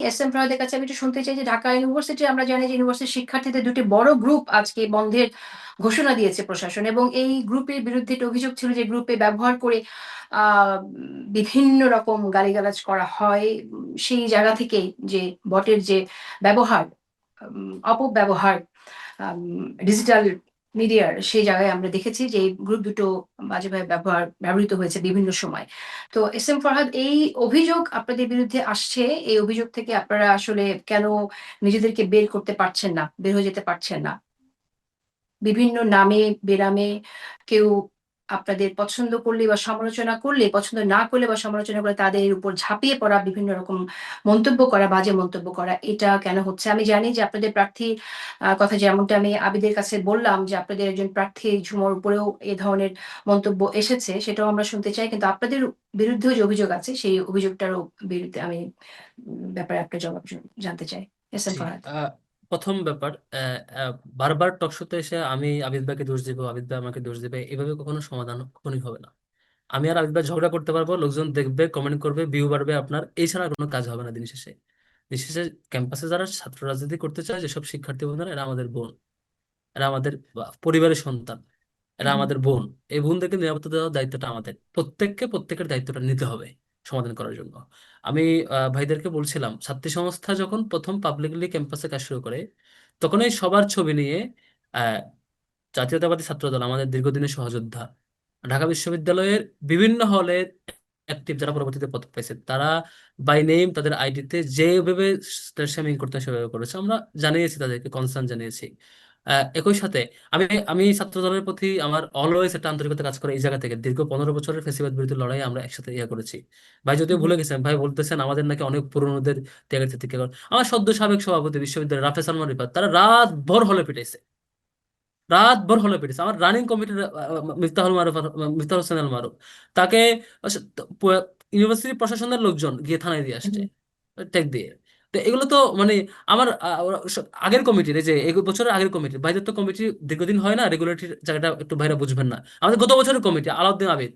S M ফরহাদের কাছে আমি একটু শুনতে চাই যে ঢাকা ইউনিভার্সিটি, আমরা জানি যে ইউনিভার্সিটির শিক্ষার্থীদের দুটি বড় গ্রুপ আজকে বন্ধের ঘোষণা দিয়েছে প্রশাসন, এবং এই গ্রুপের বিরুদ্ধে একটা অভিযোগ ছিল যে গ্রুপে ব্যবহার করে বিভিন্ন রকম গালিগালাজ করা হয়। সেই জায়গা থেকেই যে বটের যে ব্যবহার, অপব্যবহার ডিজিটাল মিডিয়ার, সেই জায়গায় আমরা দেখেছি যে এই গ্রুপ দুটো বাজেভাবে ব্যবহৃত হয়েছে বিভিন্ন সময়। তো এস এম ফরহাদ, এই অভিযোগ আপনাদের বিরুদ্ধে আসছে, এই অভিযোগ থেকে আপনারা আসলে কেন নিজেদেরকে বের করতে পারছেন না, বের হয়ে যেতে পারছেন না? বিভিন্ন নামে বেনামে কেউ আপনাদের পছন্দ করলে বা সমালোচনা করলে, পছন্দ না করলে বা সমালোচনা করে তাদের উপর ঝাঁপিয়ে পড়া, বিভিন্ন রকম মন্তব্য করা, বাজে মন্তব্য করা, এটা কেন হচ্ছে? আমি জানি যে আপনাদের প্রার্থী কথা, যেমনটা আমি আবিদের কাছে বললাম যে আপনাদের একজন প্রার্থী ঝুমার উপরেও এ ধরনের মন্তব্য এসেছে, সেটাও আমরা শুনতে চাই। কিন্তু আপনাদের বিরুদ্ধেও যে অভিযোগ আছে, সেই অভিযোগটারও বিরুদ্ধে আমি ব্যাপারে আপনার জবাব জানতে চাই, এস এম জি। ফরহাদ। প্রথম ব্যাপার, বারবার টক শোতে এসে আমি আবিদ ভাইকে দোষ দিব, আবিদ ভাই আমাকে দোষ দিবে, এভাবে কখনো সমাধান কখনোই হবে না। আমি আর আবিদ ভাই ঝগড়া করতে পারবো, লোকজন দেখবে, কমেন্ট করবে, ভিউ বাড়বে আপনার, এই ছাড়া কোনো কাজ হবে না দিন শেষে। দিন শেষে ক্যাম্পাসে যারা ছাত্র রাজনীতি করতে চায়, যেসব শিক্ষার্থী বন্ধুরা, এরা আমাদের বোন, এরা আমাদের পরিবারের সন্তান, এরা আমাদের বোন। এই বোনদেরকে নিরাপত্তা দেওয়ার দায়িত্বটা আমাদের প্রত্যেকের দায়িত্বটা নিতে হবে সমাধান করার জন্য। আমি ভাইদেরকে বলছিলাম, ছাত্রী সংস্থা যখন প্রথম পাবলিকলি ক্যাম্পাসে কাজ শুরু করে, তখনই সবার ছবি নিয়ে আহ জাতীয়তাবাদী ছাত্রদল, আমাদের দীর্ঘদিনের সহযোদ্ধা, ঢাকা বিশ্ববিদ্যালয়ের বিভিন্ন হলে অ্যাক্টিভ যারা পরবর্তীতে পদক পাইছে, তারা বাই নেম তাদের আইডিতে যেভাবে স্ল্যাশিং করতে হয় সেভাবে করেছে। আমরা জানিয়েছি, তাদেরকে কনসার্ন জানিয়েছি। একই সাথে আমি আমি ছাত্র দলের প্রতি আমার অলওয়েজ একটা আন্তরিকতা কাজ করে এই জায়গা থেকে। দীর্ঘ 15 বছরের ফেসিবাদ বিরোধী লড়াই আমরা একসাথে করেছি। ভাই যদিও ভুলে গেছেন, ভাই বলতেছেন আমাদের নাকি অনেক পুরনোদের ত্যাগের থেকে। আমার সদ্য সাবেক সভাপতি বিশ্ববিদ্যালয় রাফেজ সালমান রিফাত, তারা রাত ভর হলে পিটাইছে, রাত ভর হলে পিটিয়েছে। আমার রানিং কমিটির মিফতাহুল মারুফ, মিফতাহুল হোসেন আল মারুফ, তাকে ইউনিভার্সিটি প্রশাসনের লোকজন গিয়ে থানায় দিয়ে আসছে ট্যাগ দিয়ে। তো এগুলো তো মানে আমার আগের কমিটির, এই যে বছরের আগের কমিটির ভাইদের তো কমিটি দীর্ঘদিন হয় না, রেগুলেটরি জায়গাটা একটু ভাইরা বুঝবেন না। আমাদের গত বছরের কমিটি আলাউদ্দিন আবিদ,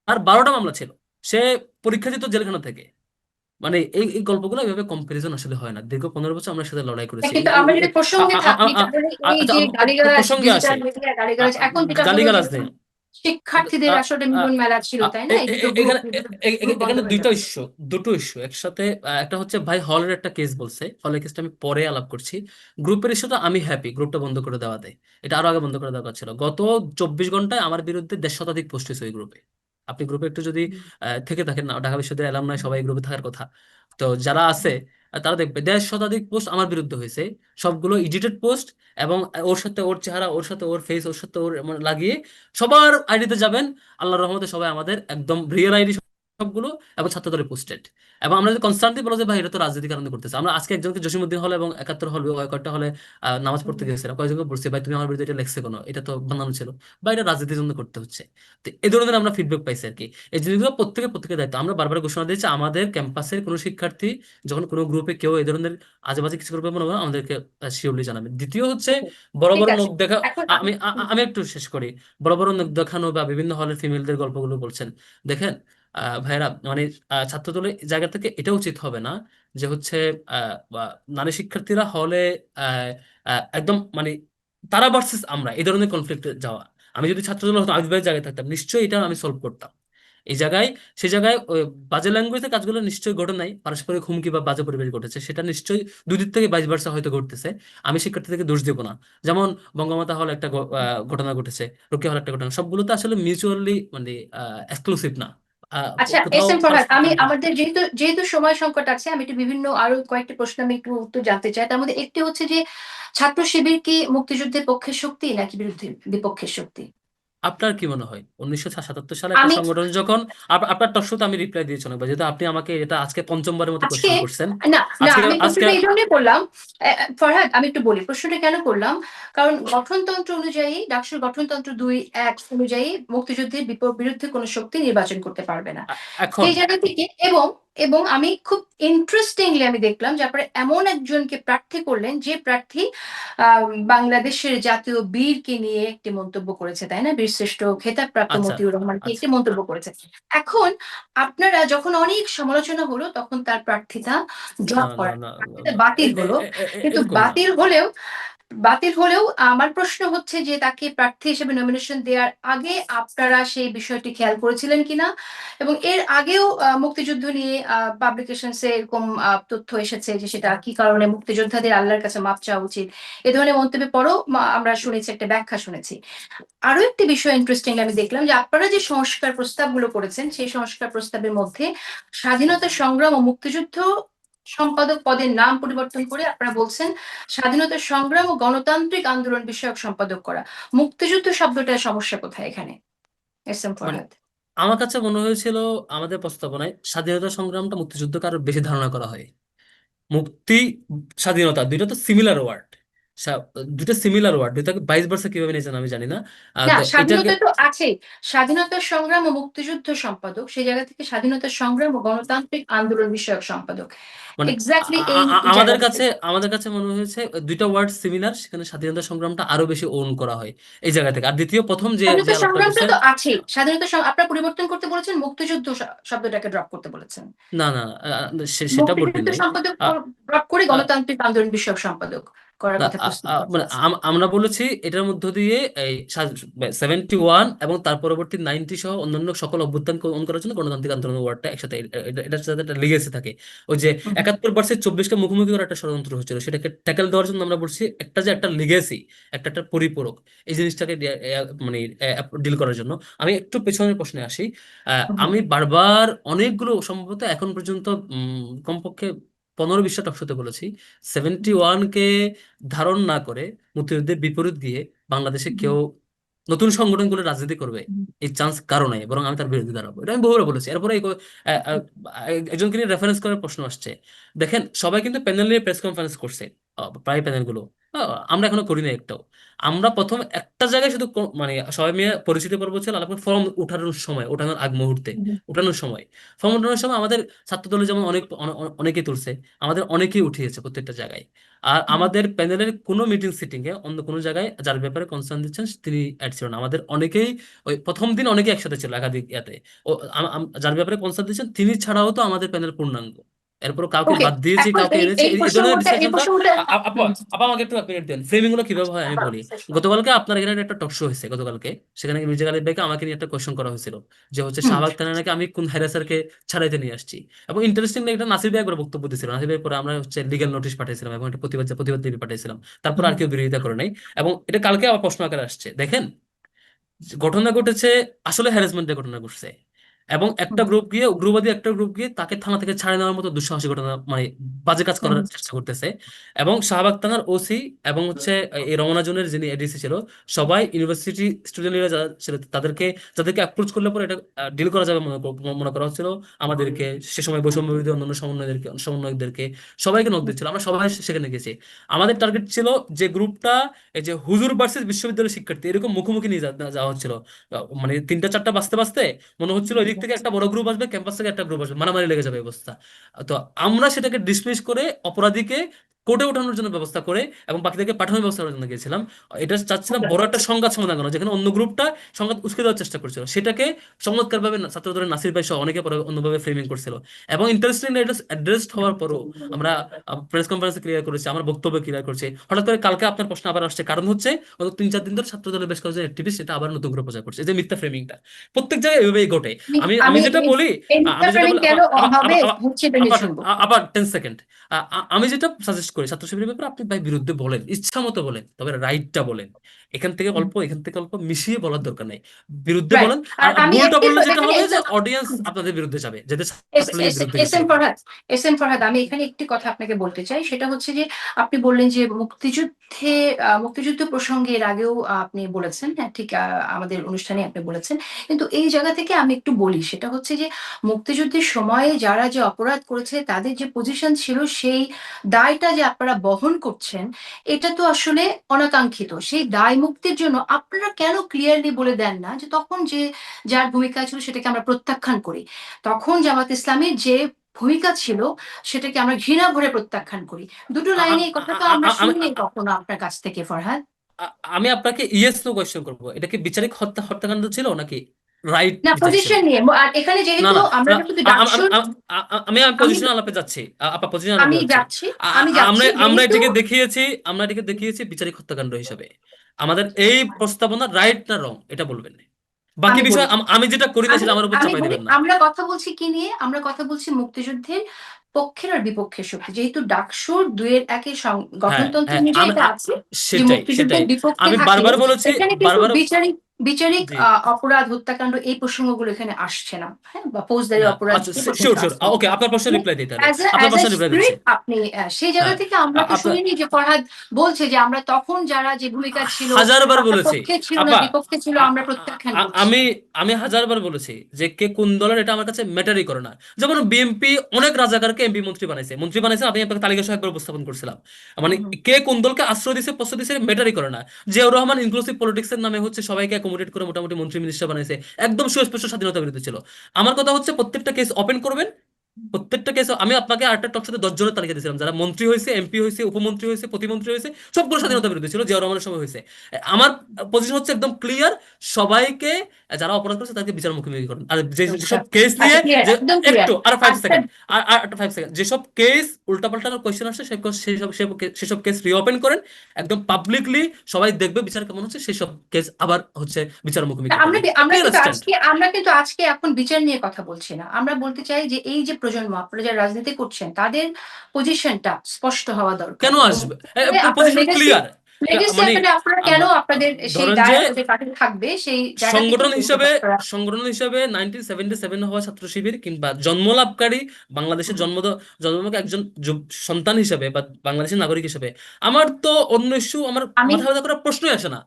তার 12টা মামলা ছিল, সে পরীক্ষা দিত জেলখানা থেকে। মানে এই গল্পগুলো এইভাবে কম্পারিজন আসলে হয় না। দীর্ঘ 15 বছর আমরা সাথে লড়াই করেছি। কিন্তু আমরা যদি প্রসঙ্গে থাকি, তাহলে এই আচ্ছা, যে গালিগালাজ, প্রসঙ্গে আসে। ডিজিটাল মিডিয়া গালিগালাজ, এখন যেটা হলো যে গালিগালাজ নেই। শিক্ষার্থীদের আ- আসলে আ- মিলন মেলা ছিল, তাই না? এই দুটো গ্রুপ, এখানে গ্রুপ বন্ধ এখানে হয়ে দুইটা যাচ্ছে। ইস্যু, দুটো ইস্যু একসাথে। একটা হচ্ছে ভাই হলের একটা কেস বলছে, হলের কেসটা আমি পরে আলাপ করছি। গ্রুপের ইস্যুটা আমি হ্যাপি গ্রুপটা বন্ধ করে দেওয়াতে। এটা আরো আগে বন্ধ করে দেওয়া ছিল। গত 24 ঘন্টায় আমার বিরুদ্ধে 150 শতাধিক পোস্ট হয়েছে ওই গ্রুপে। আপনি গ্রুপে একটু যদি থেকে থাকেন না, ঢাকা বিশ্ববিদ্যালয়ের এলামনাই সবাই গ্রুপে থাকার কথা। তো যারা আছে তারা দেখবে 150 শতাধিক পোস্ট আমার বিরুদ্ধে হয়েছে, সবগুলো এডিটেড পোস্ট। এবং ওর সাথে ওর চেহারা, ওর সাথে ওর ফেস, ওর সাথে ওর মানে লাগিয়ে সবার আইডিতে যাবেন। আল্লাহর রহমতে সবাই আমাদের একদম রিয়েল আইডি সবগুলো, এবং ছাত্রদলে পোস্টেড। এবং আমরা যদি কনস্ট্যান্টলি বলো যে ভাই এটা তো রাজনীতির কারণে করতেছে, আমরা আজকে একজনকে জসিমউদ্দিন হলে এবং 71 হল কয়েকটা হলে নামাজ পড়তে গেছিলাম, কয়েকজনকে বলছি ভাই তুমি আমার বিরুদ্ধে এটা লেখছে কেন, এটা তো বানানো ছিল। বা এটা রাজনীতির জন্য করতে হচ্ছে। তো এই ধরনের আমরা ফিডব্যাক পাইছি আর কি। এই জিনিসগুলো প্রত্যেকের দায়িত্ব। আমরা বারবার ঘোষণা দিয়েছি, আমাদের ক্যাম্পাসের কোনো শিক্ষার্থী যখন কোনো গ্রুপে কেউ এই ধরনের আজেবাজে কিছু করবে মনে হয় আমাদেরকে শিওরলি জানাবে। দ্বিতীয় হচ্ছে বড় ঠিক বড় আছে। নখ দেখা। এখন আমি একটু শেষ করি। বড় বড় নখ দেখানো বা বিভিন্ন হলের ফিমেলদের গল্পগুলো বলছেন, দেখেন ভাইরা, মানে ছাত্রদলের জায়গা থেকে এটা উচিত হবে না যে হচ্ছে বা নারী শিক্ষার্থীরা হলে একদম মানে তারা ভার্সেস আমরা এই ধরনের কনফ্লিক্টে যাওয়া। আমি যদি ছাত্রদল হতো, আবিদ ভাইয়ের জায়গায় থাকতাম, নিশ্চয়ই এটা আমি সলভ করতাম। এই জায়গায়, সেই জায়গায় ওই বাজে ল্যাঙ্গুয়েজের কাজগুলো নিশ্চয়ই ঘটে নাই, পারস্পরিক হুমকি বা বাজে পরিবেশ ঘটেছে, সেটা নিশ্চয়ই দুই দিক থেকে ভাইস ভার্সা হয়তো ঘটতেছে। আমি শিক্ষার্থীদেরকে দোষ দেবো না। যেমন বঙ্গমাতা হল একটা ঘটনা ঘটেছে, রোকেয়া হল একটা ঘটনা, সবগুলো তো আসলে মিউচুয়ালি মানে এক্সক্লুসিভ না। আচ্ছা, এস কোথাও এম ফরহাদ, পারস্পরিক আমি হুমকি আছে। আমাদের যেহেতু যেহেতু সময় সংকট আছে, আমি একটু বিভিন্ন আরো কয়েকটি প্রশ্ন আমি একটু উত্তর জানতে চাই। তার মধ্যে একটি হচ্ছে যে ছাত্র শিবির কি মুক্তিযুদ্ধের পক্ষের শক্তি নাকি বিপক্ষের শক্তি? আপনার কি মনে হয় 1977 সালে একটা আমি সংগঠন যখন আপনার টকশোতে আমি রিপ্লাই দিয়েছি অনেকবার, যেহেতু আপনি আমাকে এটা আজকে পঞ্চমবারের মতো আজকে, কোশ্চেন করছেন। না না, আজকে আমি আজকে প্রশ্নটা এই জন্যই করলাম। ফরহাদ, আমি একটু বলি প্রশ্নটা কেন করলাম। কারণ গঠনতন্ত্র অনুযায়ী, ডাকসুর গঠনতন্ত্র 2(1) অনুযায়ী মুক্তিযুদ্ধের বিরুদ্ধে কোনো শক্তি নির্বাচন করতে পারবে না। এখন সেই জায়গা থেকে, এবং এবং আমি খুব ইন্টারেস্টিংলি আমি দেখলাম যে আপনারা এমন একজনকে প্রার্থী করলেন যে প্রার্থী বাংলাদেশের জাতীয় বীরকে নিয়ে একটি মন্তব্য করেছে, তাই না? বীরশ্রেষ্ঠ খেতাবপ্রাপ্ত আচ্ছা মতিউর রহমানকে আচ্ছা একটি মন্তব্য করেছে। এখন আপনারা যখন অনেক সমালোচনা হলো তখন তার প্রার্থিতা না ড্রপ না করা, না না প্রার্থিতা না, বাতিল হলো। কিন্তু এরকম না। বাতিল হলেও আমার প্রশ্ন হচ্ছে যে তাকে প্রার্থী হিসেবে নমিনেশন দেওয়ার আগে আপনারা সেই বিষয়টি খেয়াল করেছিলেন কিনা, এবং এর আগেও মুক্তিযুদ্ধ নিয়ে পাবলিকেশনসে এরকম তথ্য এসেছে যে সেটা কি কারণে মুক্তিযোদ্ধাদের আল্লাহর কাছে মাপ চাওয়া উচিত, এ ধরনের মন্তব্যের পরও আমরা শুনেছি, একটা ব্যাখ্যা শুনেছি। আরো একটি বিষয় ইন্টারেস্টিং আমি দেখলাম যে আপনারা যে সংস্কার প্রস্তাবগুলো করেছেন সেই সংস্কার প্রস্তাবের মধ্যে স্বাধীনতা সংগ্রাম ও মুক্তিযুদ্ধ সম্পাদক পদের নাম পরিবর্তন করে আপনারা বলছেন স্বাধীনতা সংগ্রাম ও গণতান্ত্রিক আন্দোলন বিষয়ক সম্পাদক করা। মুক্তিযুদ্ধ শব্দটার সমস্যা কোথায় এখানে, এস এম মানে ফরহাদ? আমার কাছে মনে হয়েছিল আমাদের প্রস্তাবনায় স্বাধীনতা সংগ্রামটা মুক্তিযুদ্ধকে আরো বেশি ধারণা করা হয়। মুক্তি, স্বাধীনতা দুইটা তো সিমিলার ওয়ার্ড, দুটো সিমিলার ওয়ার্ড, দুটাকে 22 কিভাবে নিয়েছেন আমি জানি না। না, তো এটাকে স্বাধীনতা তো আছেই। স্বাধীনতা সংগ্রাম ও মুক্তিযুদ্ধ সম্পাদক, সেই জায়গা থেকে স্বাধীনতা সংগ্রাম ও গণতান্ত্রিক আন্দোলন বিষয়ক সম্পাদক, মানে এক্স্যাক্টলি এই জায়গা আমাদের থেকে। কাছে মনে হয়েছে দুইটা ওয়ার্ড সিমিলার, সেখানে স্বাধীনতা সংগ্রামটা আরো বেশি ওন করা হয় এই জায়গা থেকে। আর দ্বিতীয়, প্রথম যে যে স্বাধীনতা আলাপটা সংগ্রামটা করছেন, তো আছেই, আপনারা পরিবর্তন করতে বলেছেন, মুক্তিযুদ্ধ শব্দটাকে ড্রপ করতে বলেছেন। না না, সেটা বলি মুক্তিযুদ্ধ নাই। সম্পাদক আ- ড্রপ করে আ- গণতান্ত্রিক আন্দোলন বিষয়ক সম্পাদক করার না, কথা প্রস্তুত করা মানে আছে। আমরা বলেছি এটার মধ্য দিয়ে এই 71 এবং তার পরবর্তী 90 সহ অন্যান্য সকল অভ্যুত্থান অন করার জন্য গণতান্ত্রিক আন্দোলনের ওয়ার্ডটা একসাথে এটার সাথে একটা লেগেছে থাকে। ওই যে হুম, 71 ভার্সেস 24কে মুখোমুখি করার একটা ষড়যন্ত্র হচ্ছিল, সেটাকে ট্যাকেল দেওয়ার জন্য আমরা বলছি একটা যে একটা লিগেসি, একটা পরিপূরক, এই জিনিসটাকে মানে ডিল করার জন্য। আমি একটু পেছনের প্রশ্নে আসি। হুম, আমি বারবার অনেকগুলো, সম্ভবত এখন পর্যন্ত কমপক্ষে 15-20টা টকশোতে বলেছি, 71কে ধারণ না করে মুক্তিযুদ্ধের বিপরীত গিয়ে বাংলাদেশে হুম, কেউ নতুন সংগঠনগুলো রাজনীতি করবে হুম, এই চান্স কারো নাই, বরং আমি তার বিরুদ্ধে দাঁড়াবো। এটা আমি বহুবার বলেছি। এরপরে আহ, আহ, একজনকে নিয়ে রেফারেন্স করার প্রশ্ন আসছে। দেখেন, সবাই কিন্তু প্যানেল নিয়ে প্রেস কনফারেন্স করছে, প্রায় প্যানেলগুলো। আমরা এখনো করি না একটাও। আমরা প্রথম একটা জায়গায় শুধু মানে সবাই মিলে পরিচিতি পর্ব ছিল, আলাপ ফর্ম উঠানোর সময়, ওঠানোর আগ মুহূর্তে, হুম, উঠানোর সময়, ফর্ম উঠানোর সময় আমাদের ছাত্র দলের যেমন অনেকেই তুলছে, আমাদের অনেকেই উঠিয়েছে প্রত্যেকটা জায়গায়। আর হুম, আমাদের প্যানেলের কোনো মিটিং সিটিং এ অন্য কোনো জায়গায় যার ব্যাপারে কনসার্ন দিচ্ছেন তিনি অ্যাড ছিল না। আমাদের অনেকেই ওই প্রথম দিন অনেকেই একসাথে ছিল একাধিক ইয়াতে। ও যার ব্যাপারে কনসার্ন দিচ্ছেন তিনি ছাড়াও তো আমাদের প্যানেল পূর্ণাঙ্গ। এরপর কাউকে ওকে। বাদ দিয়েছি, এখন কাউকে এই এনেছি, এই এই ধরনের প্রসঙ্গটা ডিসকাশনটা। আপা, হুম, আপা আমাকে একটু 1 মিনিট দেন, ফ্রেমিং গুলো কিভাবে হয় আমি আবার বলি। শেষ করো। গতকালকে আপনার এখানে একটা টক শো হয়েছে গতকালকে, সেখানে মির্জা গালিব ভাইকে আমাকে নিয়ে একটা কোয়েশ্চেন করা হয়েছিল, যে হচ্ছে হুম, শাহবাগ থানা নাকি আমি কোন হ্যারাসারকে ছাড়াইতে নিয়ে আসছি। এবং ইন্টারেস্টিংলি এটা নাসির ভাই একবার বক্তব্য দিয়েছিল, নাসির ভাই পরে আমরা হচ্ছে লিগ্যাল নোটিশ পাঠিয়েছিলাম এবং একটা প্রতিবাদ লিপি পাঠিয়েছিলাম। তারপর আর হুম, কেউ বিরোধিতা করে নাই। এবং এটা কালকে আবার প্রশ্ন আকারে আসছে। দেখেন, ঘটনা ঘটেছে, আসলে হ্যারাসমেন্টের ঘটনা ঘটছে, এবং একটা হুম, উগ্রবাদী একটা গ্রুপ গিয়ে তাকে থানা থেকে ছাড়ে নেওয়ার মতো দুঃসাহসী ঘটনা, মানে বাজে কাজ হুম, করার চেষ্টা করতেছে। এবং শাহবাগ থানার ওসি এবং হচ্ছে এই রমনা জোনের যিনি এডিসি ছিল, সবাই ইউনিভার্সিটি স্টুডেন্টরা যারা ছিল তাদেরকে, যাদেরকে অ্যাপ্রোচ করলে পরে এটা ডিল করা যাবে মনে করা হচ্ছিল, আমাদেরকে, সে সময় বৈষম্য বিরোধী অন্যান্য সমন্বয়কদেরকে সবাইকে নক দিচ্ছিল। আমরা সবাই সেখানে গেছি। আমাদের টার্গেট ছিল যে গ্রুপটা, এই যে হুজুর ভার্সেস বিশ্ববিদ্যালয়ের শিক্ষার্থী এরকম মুখোমুখি নিয়ে যাওয়া হচ্ছিল। মানে 3টা 4টা বাজতে বাজতে মনে হচ্ছিল ওই দিক থেকে একটা বড় গ্রুপ আসবে, ক্যাম্পাস থেকে একটা গ্রুপ আসবে, মারামারি লেগে যাবে অবস্থা। তো আমরা সেটাকে ডিসমিস করে অপরাধীকে কোর্টে ওঠানোর জন্য ব্যবস্থা করে এবং বাকিদেরকে পাঠানোর ব্যবস্থা করার জন্য গিয়েছিলাম। এটা চাচ্ছিলাম বড় একটা সংঘাত সমাধান করা, যেখানে অন্য গ্রুপটা সংঘাত উস্কে দেওয়ার চেষ্টা করছিল, সেটাকে চমৎকার ভাবে ছাত্রদের নাসির ভাই সহ অনেকে পরে অন্যভাবে ফ্রেমিং করছিল। এবং ইন্টারেস্টিং, এটা অ্যাড্রেসড হওয়ার পরও আমরা প্রেস কনফারেন্সে ক্লিয়ার করেছি, আমার বক্তব্য ক্লিয়ার করছি। হঠাৎ করে কালকে আপনার প্রশ্ন আবার আসছে, কারণ হচ্ছে গত 3-4 দিন ধরে ছাত্র দলের বেশ কয়েকজন অ্যাক্টিভিস্ট এটা আবার নতুন করে প্রচার করছে, এই যে মিথ্যা ফ্রেমিংটা প্রত্যেক জায়গায় এভাবেই ঘটে। আমি আমি আমি যেটা বলি, এই আমি যেটা মিথ্যাচারণ বলি, কেন আবার হবে আবার আবার হচ্ছে এটা নিয়ে আবার শুনবো। আবার 10 সেকেন্ড। আমি যেটা সাজেস্ট করি, ছাত্র শিবিরের ব্যাপারে আপনি ভাই বিরুদ্ধে বলেন, ইচ্ছা মতো বলেন, তবে রাইটটা বলেন। এখান থেকে অল্প মিশিয়ে বলার দরকার নেই, বিরুদ্ধে রাইট। বলেন। আর আর আমি ভুলটা একটি বললে যেটা এখানে হবে যে অডিয়েন্স আপনাদের বিরুদ্ধে যাবে, যেটা ছাত্রলীগের বিরুদ্ধে এস গেছে। এম ফরহাদ, আমি এখানে একটি কথা আপনাকে বলতে চাই, সেটা হচ্ছে যে আপনি বললেন যে মুক্তিযুদ্ধ প্রসঙ্গে এর আগেও আপনি বলেছেন, হ্যাঁ ঠিক, আমাদের অনুষ্ঠানে আপনি বলেছেন। কিন্তু এই জায়গা থেকে আমি একটু বলি, সেটা হচ্ছে যে মুক্তিযুদ্ধের সময়ে যারা যে অপরাধ করেছে তাদের যে পজিশন ছিল, সেই দায়টা যে আপনারা বহন করছেন, এটা তো আসলে অনাকাঙ্ক্ষিত। সেই দায় মুক্তির জন্য আপনারা কেন ক্লিয়ারলি বলে দেন না যে তখন যে যার ভূমিকা ছিল সেটাকে আমরা প্রত্যাখ্যান করি। তখন জামাত ইসলামের যে ভূমিকা ছিল সেটাকে আমরা ঘৃণা ভরে প্রত্যাখ্যান করি। দুটো আ- লাইনে আ- এই কথা আ- তো আ- আমরা আ- আমি শুনিনি কখনো আপনার কাছ থেকে ফরহাদ। আমি আপনাকে ইয়েস নো কোয়েশ্চেন করবো, এটা কি বিচারিক হত্যাকাণ্ড ছিল নাকি রাইট না বিচার ছিল? পজিশন নিয়ে আর এখানে না যেহেতু না আমরা না, কিন্তু আ- আ- ডাকসুর আ- আ- আমি আমি পজিশনাল আলাপে যাচ্ছি, আপা পজিশনাল আমি আলাপে যাচ্ছি। যাচ্ছি আমি যাচ্ছি আমরা আমরা যেহেতু এটাকে দেখিয়েছি, আমরা এটাকে দেখিয়েছি বিচারিক হত্যাকাণ্ড হিসেবে। আমাদের এই প্রস্তাবনা রাইট না রং এটা বলবেন। বাকি আমি বিষয় বলছি আমি যেটা করি না আমি সেটা আমার উপর আমি চাপাই বলি দিবেন না। আমরা কথা বলছি কি নিয়ে, আমরা কথা বলছি মুক্তিযুদ্ধের পক্ষের আর বিপক্ষের শক্তি, যেহেতু ডাকসুর ২-১ হ্যাঁ গঠনতন্ত্র হ্যাঁ, অনুযায়ী আমি এটা আছে যে সেটাই মুক্তিযুদ্ধের সেটাই বিপক্ষে আমি থাকলে বারবার বলেছি, এখানে কিন্তু বারবার। বিচারিক বিচারিক জি, অপরাধ হত্যাকাণ্ড এই প্রসঙ্গগুলো এখানে আসছে না, হ্যাঁ, বা ফৌজদারি না অপরাধ আচ্ছা, এই শিওর প্রসঙ্গটা শিওর, আসছে না। ওকে, আপনার প্রশ্নের রিপ্লাই দিই তাহলে, আপনার অ্যাজ এ প্রশ্নের রিপ্লাই দিচ্ছি। স্ট্রিট আপনি সেই জায়গা হ্যাঁ, থেকে আমরা তো আপনার শুনিনি যে ফরহাদ বলছে যে আমরা তখন যারা যে ভূমিকা ছিল হাজারবার তারা বলেছি পক্ষে ছিল না আপা, বিপক্ষে ছিল আ- আমরা আ- প্রত্যাখ্যান আ- করছি। আমি আমি হাজারবার বলেছি যে কে কোন দলের এটা আমার কাছে ম্যাটারই করে না। যেমন বিএনপি অনেক রাজাকারকে এমপি মন্ত্রী বানাইছে, আমি আপনাকে তালিকা সহ একবার উপস্থাপন করছিলাম। মানে হুম, হুম। কে কোন দলকে আশ্রয় দিছে প্রশ্রয় দিছে ম্যাটারই করে না। জিয়াউর রহমান ইনক্লুসিভ পলিটিক্স এর নামে হচ্ছে সবাইকে অ্যাকোমোডেট করে মোটামুটি মন্ত্রী মিনিস্টার বানাইছে, একদম সুস্পষ্ট স্বাধীনতা বিরোধী ছিল। আমার কথা হচ্ছে প্রত্যেকটা কেস ওপেন করবেন, প্রত্যেকটা কেস। আমি আপনাকে আরেকটা টক সাথে 10 জনের তালিকা দিয়েছিলাম যারা মন্ত্রী হয়েছে, এমপি হয়েছে, উপমন্ত্রী হয়েছে, প্রতিমন্ত্রী হয়েছে, সবগুলো স্বাধীনতা বিরোধী ছিল, জিয়াউর রহমানের সময় হয়েছে। আমার পজিশন হচ্ছে একদম ক্লিয়ার, সবাইকে যারা অপরাধ করেছে তাদেরকে বিচার মুখোমুখি করেন। আর আচ্ছা যেসব কেস নিয়ে আচ্ছা ক্লিয়ার যে একদম একটু ক্লিয়ার। আর ফাইভ আচ্ছা সেকেন্ড আর 5 সেকেন্ড, যেসব কেস উল্টাপাল্টা কোয়েশ্চেন আসছে সেসব কেস রিওপেন করেন, একদম পাবলিকলি সবাই দেখবে বিচার কেমন হচ্ছে, সেসব কেস আবার হচ্ছে বিচার মুখোমুখি আমরা করবেন। আমরা ক্লিয়ার কিন্তু স্ট্যান্ড। আমরা কিন্তু আজকে এখন বিচার নিয়ে কথা বলছি না, আমরা বলতে চাই যে এই যে প্রজন্ম আপনারা যারা রাজনীতি করছেন তাদের পজিশনটা স্পষ্ট হওয়া দরকার কেন এবং আসবে? আপনার পজিশন লেগেসি ক্লিয়ার। লেগেসি মানে আসলে আপনারা কেন আপনাদের সেই ধরেন যে দায় আপনাদের কাঁধে থাকবে সেই জায়গা থেকেও সংগঠন কিন্তু হিসাবে আপনারা সংগঠন হিসাবে 1977 হওয়া ছাত্র শিবির কিংবা জন্মলাভকারী বাংলাদেশের জন্মকে একজন সন্তান হিসেবে বা বাংলাদেশের নাগরিক হিসেবে আমার তো অন্য ইস্যু আমার আমি মাথা ব্যথা করার প্রশ্নই আসে না।